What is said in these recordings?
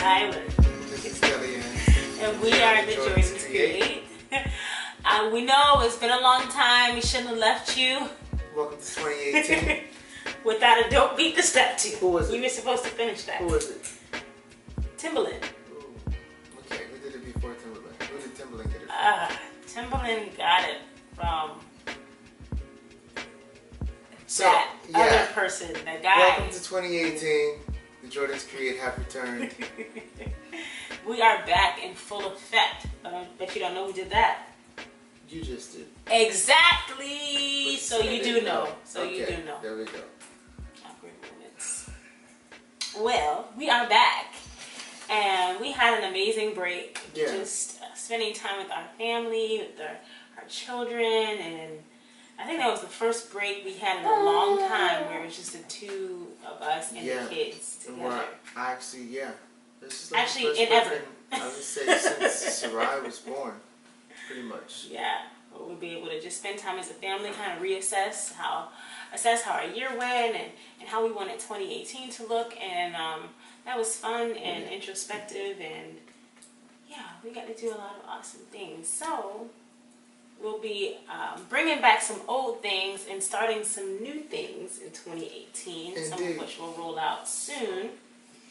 Tyler. This is Kellyanne. And we are the Jordans Create. We know it's been a long time. We shouldn't have left you. Welcome to 2018. Without a Don't Beat the Step to. Who was it? You were supposed to finish that. Who was it? Timbaland. Ooh. Okay, we did it before Timbaland. Who did Timbaland get it from? Timbaland got it from So, that yeah. other person, that guy. Welcome to 2018. The Jordans Create have returned. We are back in full effect. I bet you don't know who did that. You just did. Exactly. So you do know. So okay, you do know. There we go. Awkward moments. Well, we are back. And we had an amazing break. Yeah. Just spending time with our family, with our children, and I think that was the first break we had in a long time where it was just the two of us and the kids together. Well, actually, yeah. This is like the actually, first in break ever. I would say since Sarai was born, pretty much. Yeah. We'll be able to just spend time as a family, kind of reassess how our year went and how we wanted 2018 to look. And that was fun and introspective, and yeah, we got to do a lot of awesome things. So we'll be bringing back some old things and starting some new things in 2018. Indeed. Some of which will roll out soon.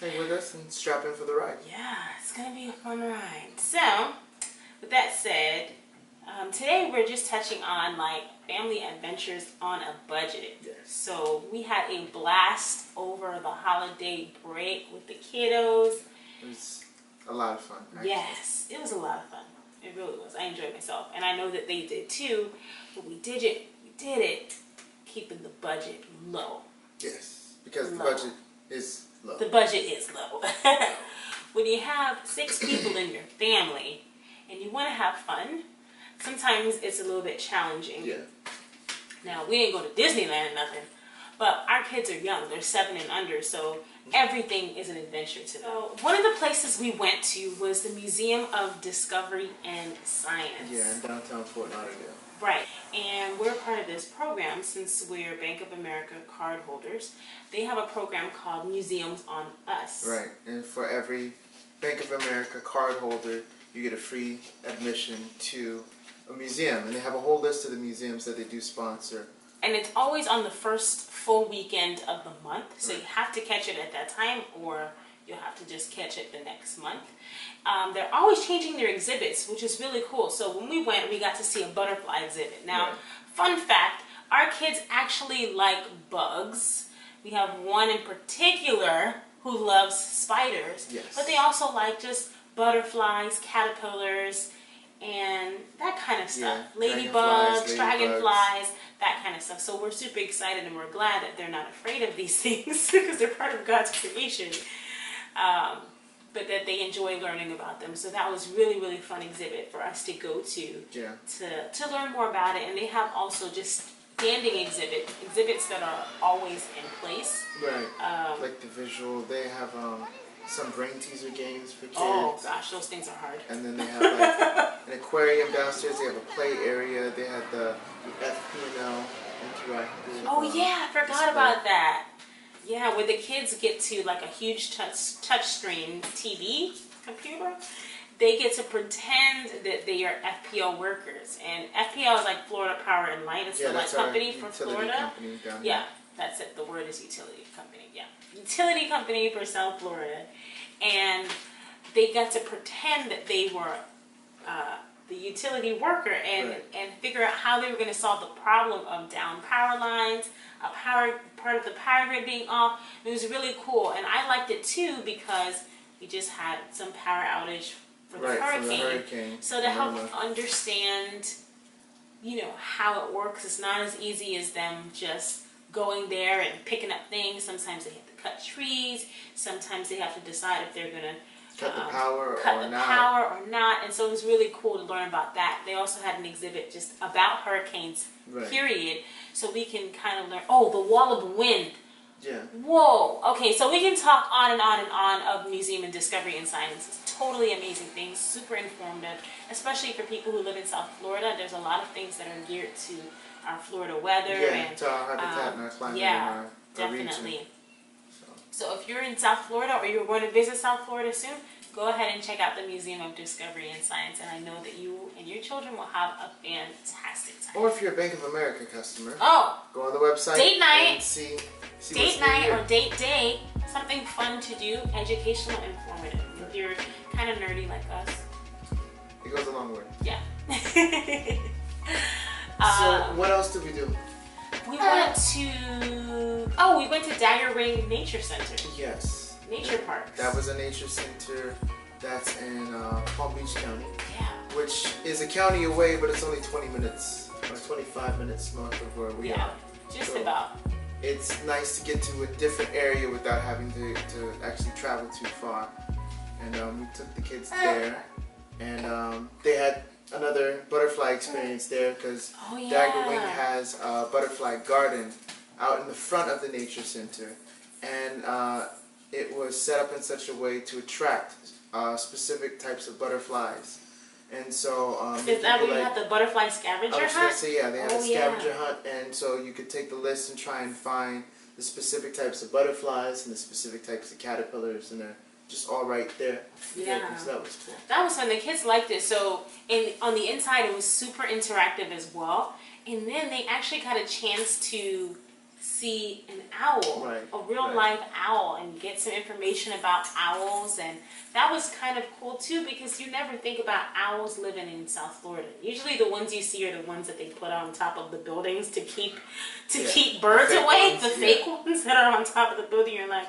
Hang with us and strap in for the ride. Yeah, it's going to be a fun ride. So, with that said, today we're just touching on like family adventures on a budget. Yes. So we had a blast over the holiday break with the kiddos. It was a lot of fun. Actually. Yes, it was a lot of fun. It really was. I enjoyed myself, and I know that they did too. But we did it keeping the budget low. Yes, because Low. the budget is low. The budget is low. When you have 6 people in your family and you want to have fun, sometimes it's a little bit challenging. Yeah. Now, we ain't go to Disneyland or nothing, but our kids are young. They're 7 and under, so everything is an adventure to them. So, one of the places we went to was the Museum of Discovery and Science. Yeah, in downtown Fort Lauderdale. Right, and we're part of this program since we're Bank of America card holders. They have a program called Museums on Us. Right, and for every Bank of America card holder, you get a free admission to a museum, and they have a whole list of the museums that they do sponsor. And it's always on the first full weekend of the month, so you have to catch it at that time, or you'll have to just catch it the next month. They're always changing their exhibits, which is really cool. So when we went, we got to see a butterfly exhibit. Now, fun fact, our kids actually like bugs. We have one in particular who loves spiders, but they also like just butterflies, caterpillars, and that kind of stuff. Yeah, ladybugs, dragonflies, that kind of stuff. So we're super excited, and we're glad that they're not afraid of these things because they're part of God's creation. But that they enjoy learning about them. So that was really, really fun exhibit for us to go to learn more about it. And they have also just standing exhibits that are always in place. Right. Like the visual, they have some brain teaser games for kids. Oh gosh, those things are hard. And then they have like an aquarium downstairs. They have a play area. They have the FP&L interactive. Oh yeah, I forgot about that. Yeah, where the kids get to like a huge touchscreen TV computer, they get to pretend that they are FPL workers. And FPL is like Florida Power and Light. It's the light company for Florida. Company down here. That's it. The word is utility company. Yeah, utility company for South Florida. And they got to pretend that they were the utility worker and figure out how they were going to solve the problem of down power lines, part of the power grid being off. It was really cool, and I liked it too because we just had some power outage for the hurricane. So to help understand, how it works, it's not as easy as them just going there and picking up things. Sometimes they have to cut trees. Sometimes they have to decide if they're going to cut the power or not. And so it was really cool to learn about that. They also had an exhibit just about hurricanes, period. So we can kind of learn, the wall of wind. Yeah. Whoa. Okay, so we can talk on and on and on of Museum and Discovery and Science. It's totally amazing things, super informative, especially for people who live in South Florida. There's a lot of things that are geared to our Florida weather. Yeah, to our habitat and our climate and our definitely. region. So. So if you're in South Florida or you're going to visit South Florida soon, go ahead and check out the Museum of Discovery and Science, and I know that you and your children will have a fantastic time. Or if you're a Bank of America customer, oh, go on the website date night, and see date night or date day, something fun to do, educational, informative. If you're kind of nerdy like us, it goes a long way. Yeah. So what else did we do? We went to Dagger Nature Center. Yes. Nature Park. That was a nature center that's in Palm Beach County. Yeah. Which is a county away, but it's only 20 minutes or 25 minutes north of where we are. Just so about. It's nice to get to a different area without having to actually travel too far. And we took the kids there, and they had another butterfly experience there because Dagger Wing has a butterfly garden out in the front of the nature center, and it was set up in such a way to attract specific types of butterflies. And so is that where you had the butterfly scavenger hunt? I was going to say, yeah, they had a scavenger hunt, and so you could take the list and try and find the specific types of butterflies and the specific types of caterpillars, and they're just all right there. Yeah. So that was cool. That was fun. The kids liked it. So on the inside, it was super interactive as well. And then they actually got a chance to see an owl, a real live owl, and get some information about owls. And that was kind of cool too, because you never think about owls living in South Florida. Usually the ones you see are the ones that they put on top of the buildings to keep birds away. The fake ones that are on top of the building. You're like,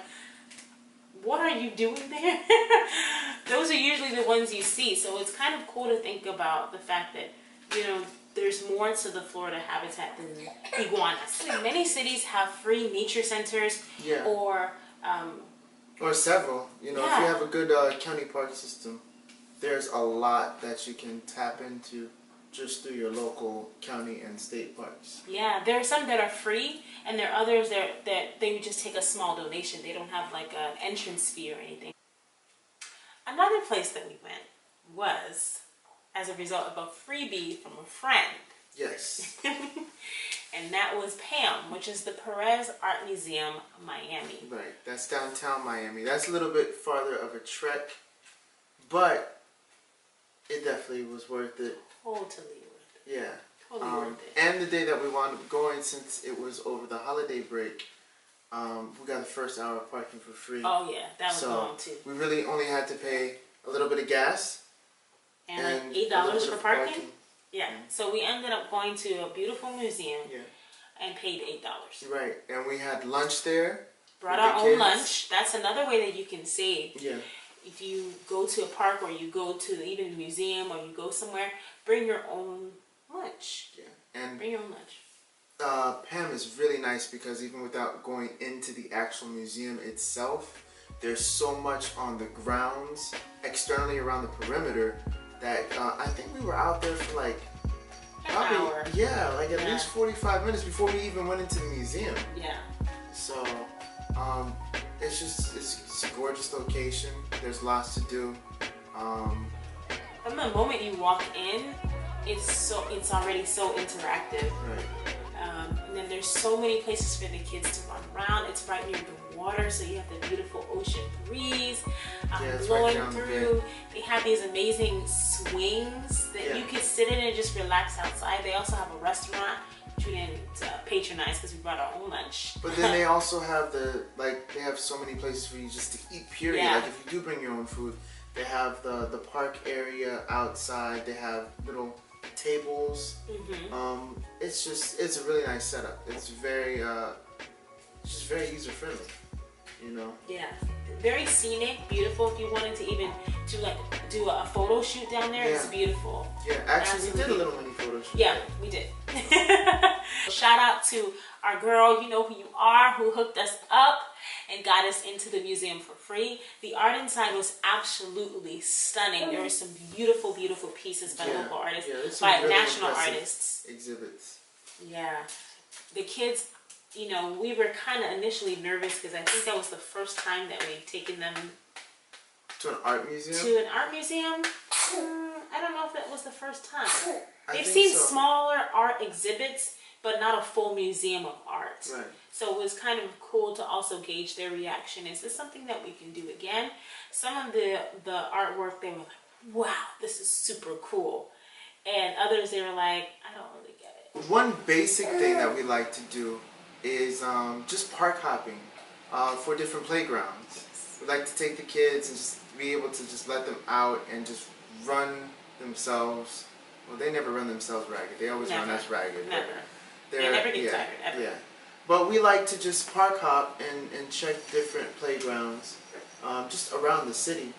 what are you doing there? Those are usually the ones you see. So it's kind of cool to think about the fact that, you know, there's more to the Florida habitat than iguanas. Many cities have free nature centers or several. You know, if you have a good county park system, there's a lot that you can tap into just through your local county and state parks. Yeah, there are some that are free, and there are others that they would just take a small donation. They don't have like an entrance fee or anything. Another place that we went was as a result of a freebie from a friend. Yes. And that was PAM, which is the Perez Art Museum, Miami. Right, that's downtown Miami. That's a little bit farther of a trek, but it definitely was worth it. Totally worth it. Yeah. Totally worth it. And the day that we wound up going, since it was over the holiday break, we got the first hour of parking for free. Oh yeah, that was long too. We really only had to pay a little bit of gas. And like $8 for parking? Yeah. So we ended up going to a beautiful museum and paid $8. Right. And we had lunch there. Brought our own lunch. That's another way that you can save. Yeah. If you go to a park or you go to even a museum or you go somewhere, bring your own lunch. Yeah. And bring your own lunch. Pam is really nice because even without going into the actual museum itself, there's so much on the grounds, externally around the perimeter, that I think we were out there for like an hour. Yeah, like at least 45 minutes before we even went into the museum. Yeah. So it's a gorgeous location. There's lots to do. From the moment you walk in, it's already so interactive. Right. And then there's so many places for the kids to run around. It's right near the water, so you have the beautiful ocean breeze blowing through. They have these amazing swings that you could sit in and just relax outside. They also have a restaurant, which we didn't patronize because we brought our own lunch. But then they also have they have so many places for you just to eat, period. Yeah. Like if you do bring your own food, they have the park area outside. They have little tables. It's a really nice setup. It's very just very user friendly, you know. Yeah, very scenic, beautiful. If you wanted to even do a photo shoot down there, it's beautiful. Yeah, actually we did a little mini photo shoot. Yeah, we did. Shout out to our girl, you know who you are, who hooked us up and got us into the museum for free. The art inside was absolutely stunning. There were some beautiful, beautiful pieces by local artists, by really national artists. Exhibits. Yeah. The kids, you know, we were kind of initially nervous because I think that was the first time that we'd taken them to an art museum. I don't know if that was the first time. They've seen smaller art exhibits, but not a full museum of art. Right. So it was kind of cool to also gauge their reaction. Is this something that we can do again? Some of the artwork, they were like, wow, this is super cool. And others, they were like, I don't really get it. One basic thing that we like to do is just park hopping for different playgrounds. We like to take the kids and just be able to just let them out and just run themselves. Well, they never run themselves ragged. They always run us ragged. Never. They never get tired, ever. Yeah. But we like to just park hop and check different playgrounds just around the city.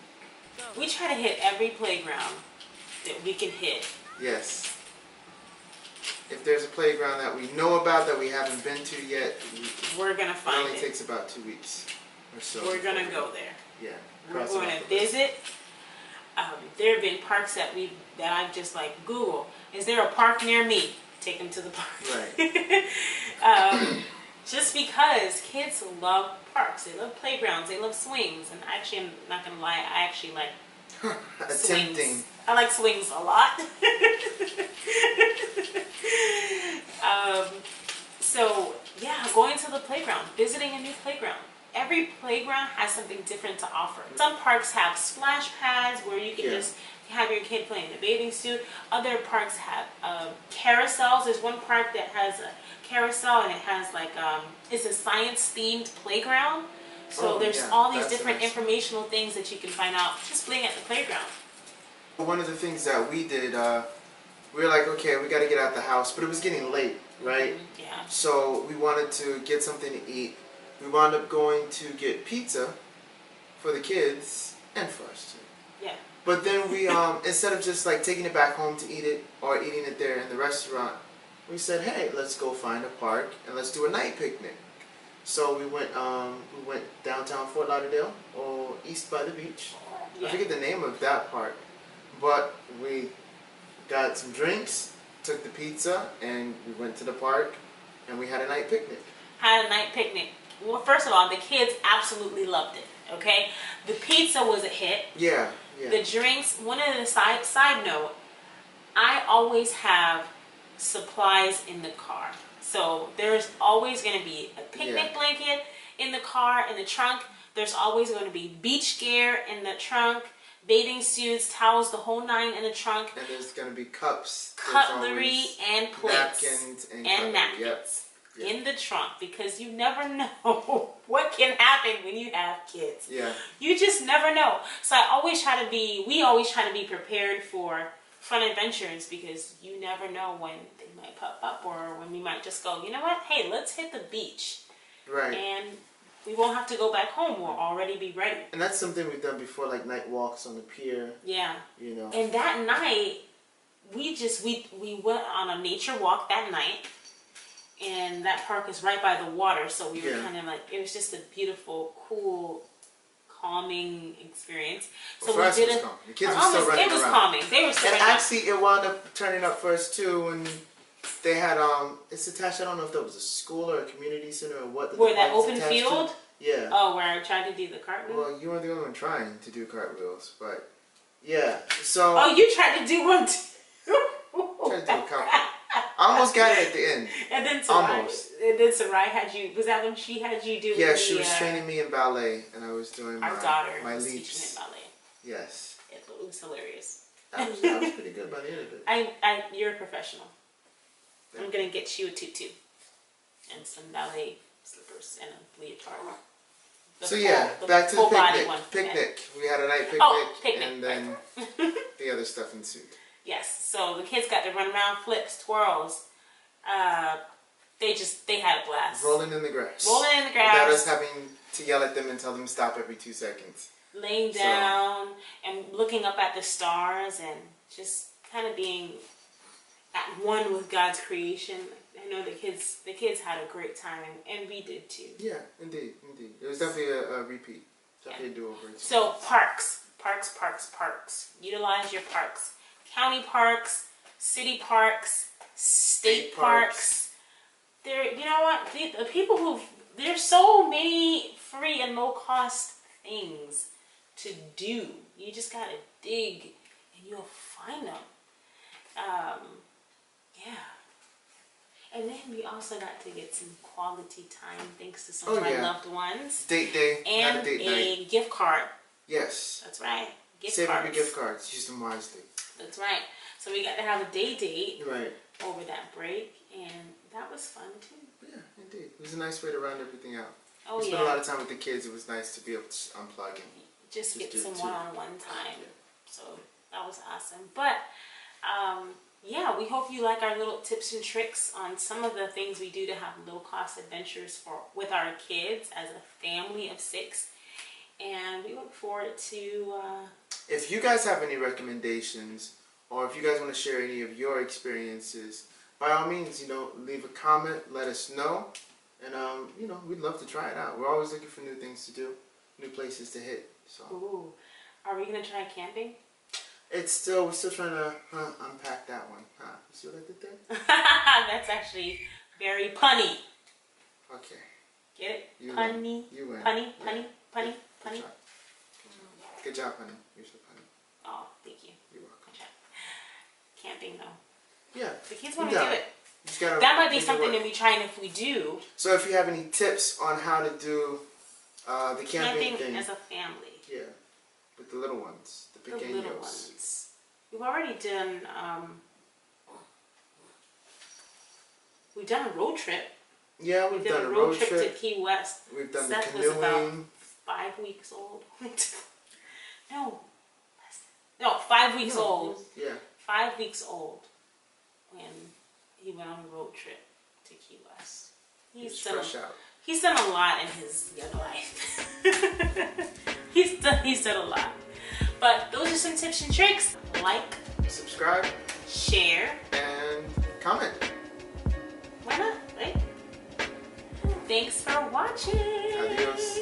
We try to hit every playground that we can hit. Yes. If there's a playground that we know about that we haven't been to yet, we're going to find it. It only takes about 2 weeks or so. We're going to go there. Yeah. We're going to visit. There have been parks that I've just like Google. Is there a park near me? Take them to the park. Right. Just because kids love parks, they love playgrounds, they love swings, and actually, I'm not gonna lie, I actually like swings. I like swings a lot. So yeah, going to the playground, visiting a new playground. Every playground has something different to offer. Some parks have splash pads where you can just have your kid playing in a bathing suit. Other parks have carousels. There's one park that has a carousel and it has like, it's a science themed playground. So there's all these different informational things that you can find out just playing at the playground. One of the things that we did, we were like, okay, we got to get out the house, but it was getting late, right? Yeah. So we wanted to get something to eat. We wound up going to get pizza for the kids and for us too. Yeah. But then we, instead of just like taking it back home to eat it or eating it there in the restaurant, we said, hey, let's go find a park and let's do a night picnic. So we went downtown Fort Lauderdale or east by the beach. Yeah. I forget the name of that park, but we got some drinks, took the pizza, and we went to the park and we had a night picnic. Had a night picnic. Well, first of all, the kids absolutely loved it. Okay, the pizza was a hit. Yeah. Yeah. The drinks. One of the side note, I always have supplies in the car. So there's always going to be a picnic blanket in the car, in the trunk. There's always going to be beach gear in the trunk, bathing suits, towels, the whole nine in the trunk. And there's going to be cups, cutlery, and plates, napkins, and napkins in the trunk, because you never know what can happen when you have kids. Yeah. You just never know. So we always try to be prepared for fun adventures, because you never know when they might pop up or when we might just go, you know what, hey, let's hit the beach. Right. And we won't have to go back home. We'll already be ready. And that's something we've done before, like night walks on the pier. Yeah. You know. And that night, we went on a nature walk that night. And that park is right by the water, so we were kind of like, it was just a beautiful, cool, calming experience. So well, we did it. The kids were still running around. It was calming. They were still running. And actually, it wound up turning up for us too when they had it's attached. I don't know if that was a school or a community center or what. Where that open field? To. Yeah. Oh, where I tried to do the cartwheel. Well, you weren't the only one trying to do cartwheels, but yeah. So. Oh, you tried to do one too. Tried to do a couple. I almost got it at the end. And then Sarai had you. Was that when she had you do? Yeah, she was training me in ballet, and I was doing my was leaps. Teaching in ballet. Yes. It was hilarious. I was pretty good by the end of it. You're a professional. Yeah. I'm gonna get you a tutu and some ballet slippers and a leotard. Back to the picnic. Picnic. We had a night picnic, picnic, and then the other stuff ensued. Yes, so the kids got to run around, flips, twirls. They had a blast. Rolling in the grass. Without us having to yell at them and tell them to stop every 2 seconds. Laying down and looking up at the stars and just kind of being at one with God's creation. I know the kids had a great time, and we did too. Yeah, indeed. It was definitely a repeat. Definitely a do-over. So parks. Utilize your parks. County parks, city parks, state parks. You know what? The people there's so many free and low cost things to do. You just gotta dig and you'll find them. Yeah. And then we also got to get some quality time thanks to some of my loved ones. Date day, and not a date night. gift card. Yes. That's right. Save up your gift cards. Use them wisely. That's right. So we got to have a date right over that break, and that was fun too. Yeah, indeed. It was a nice way to round everything out. Oh, we spent a lot of time with the kids. It was nice to be able to unplug and just get some one-on-one time. Yeah. So that was awesome. But yeah, we hope you like our little tips and tricks on some of the things we do to have low-cost adventures with our kids as a family of 6. And we look forward to... if you guys have any recommendations, or if you guys want to share any of your experiences, by all means, you know, leave a comment, let us know. And, you know, we'd love to try it out. We're always looking for new things to do, new places to hit. So. Ooh. Are we going to try camping? We're still trying to unpack that one. You see what I did there? That's actually very punny. Okay. Get it? You punny. You win. Punny, punny, punny, punny. Good job, honey. You're so funny. Oh, thank you. You're welcome. Good job. Camping, though. Yeah. The kids want to do it. That might be something that we try, and if we do. So if you have any tips on how to do the camping thing. As a family. Yeah. With the little ones. The pequeños. The little ones. We've already done, we've done a road trip. Yeah, we've done a road trip to Key West. We've done Seth the canoeing. was about 5 weeks old. No, 5 weeks old. Yeah. 5 weeks old when he went on a road trip to Key West. He's done a lot in his young life. he's done a lot. But those are some tips and tricks. Like, subscribe, share, and comment. Why not, right? Thanks for watching. Adios.